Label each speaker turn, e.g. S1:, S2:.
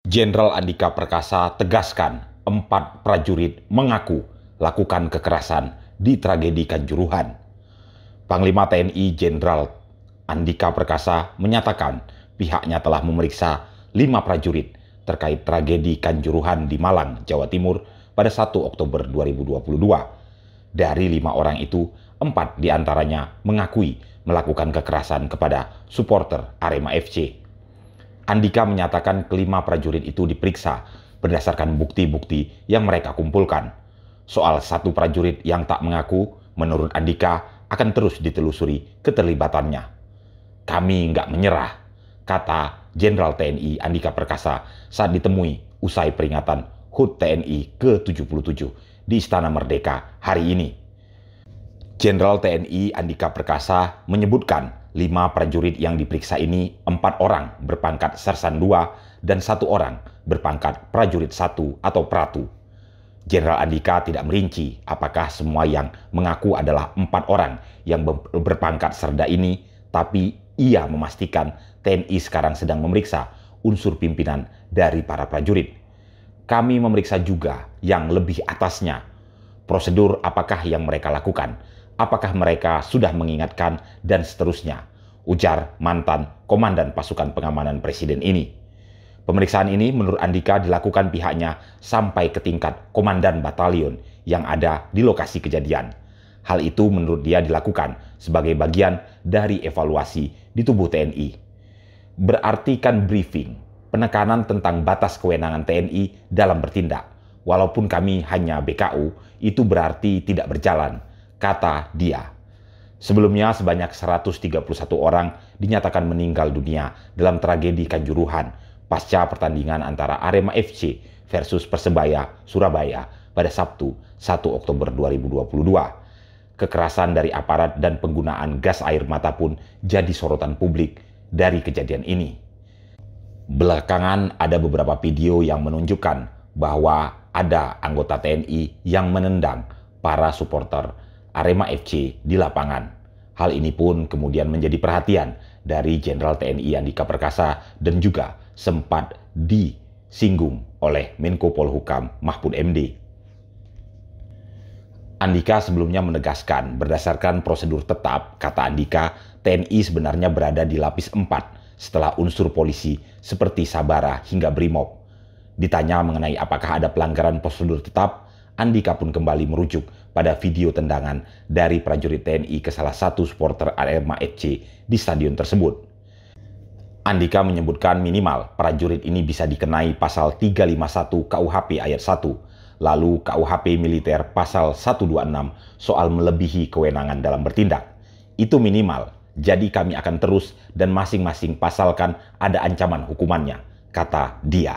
S1: Jenderal Andika Perkasa tegaskan 4 prajurit mengaku lakukan kekerasan di tragedi Kanjuruhan. Panglima TNI Jenderal Andika Perkasa menyatakan pihaknya telah memeriksa 5 prajurit terkait tragedi Kanjuruhan di Malang, Jawa Timur pada 1 Oktober 2022. Dari 5 orang itu, 4 diantaranya mengakui melakukan kekerasan kepada supporter Arema FC. Andika menyatakan kelima prajurit itu diperiksa berdasarkan bukti-bukti yang mereka kumpulkan. Soal 1 prajurit yang tak mengaku, menurut Andika akan terus ditelusuri keterlibatannya. Kami nggak menyerah, kata Jenderal TNI Andika Perkasa saat ditemui usai peringatan HUT TNI ke-77 di Istana Merdeka hari ini. Jenderal TNI Andika Perkasa menyebutkan 5 prajurit yang diperiksa ini 4 orang berpangkat Sersan 2 dan 1 orang berpangkat Prajurit 1 atau Pratu. Jenderal Andika tidak merinci apakah semua yang mengaku adalah 4 orang yang berpangkat Serda ini, tapi ia memastikan TNI sekarang sedang memeriksa unsur pimpinan dari para prajurit. Kami memeriksa juga yang lebih atasnya. Prosedur apakah yang mereka lakukan? Apakah mereka sudah mengingatkan dan seterusnya, ujar mantan Komandan Pasukan Pengamanan Presiden ini. Pemeriksaan ini menurut Andika dilakukan pihaknya sampai ke tingkat Komandan Batalion yang ada di lokasi kejadian. Hal itu menurut dia dilakukan sebagai bagian dari evaluasi di tubuh TNI. Berarti kan briefing, penekanan tentang batas kewenangan TNI dalam bertindak. Walaupun kami hanya BKU, itu berarti tidak berjalan, kata dia. Sebelumnya sebanyak 131 orang dinyatakan meninggal dunia dalam tragedi Kanjuruhan pasca pertandingan antara Arema FC versus Persebaya Surabaya pada Sabtu 1 Oktober 2022. Kekerasan dari aparat dan penggunaan gas air mata pun jadi sorotan publik dari kejadian ini. Belakangan ada beberapa video yang menunjukkan bahwa ada anggota TNI yang menendang para supporter Arema FC di lapangan. Hal ini pun kemudian menjadi perhatian dari Jenderal TNI Andika Perkasa dan juga sempat disinggung oleh Menko Polhukam Mahfud MD. Andika sebelumnya menegaskan berdasarkan prosedur tetap, kata Andika, TNI sebenarnya berada di lapis 4 setelah unsur polisi seperti Sabara hingga Brimob. Ditanya mengenai apakah ada pelanggaran prosedur tetap, Andika pun kembali merujuk pada video tendangan dari prajurit TNI ke salah satu supporter Arema FC di stadion tersebut. Andika menyebutkan minimal prajurit ini bisa dikenai pasal 351 KUHP ayat 1, lalu KUHP militer pasal 126 soal melebihi kewenangan dalam bertindak. Itu minimal, jadi kami akan terus dan masing-masing pasalkan ada ancaman hukumannya, kata dia.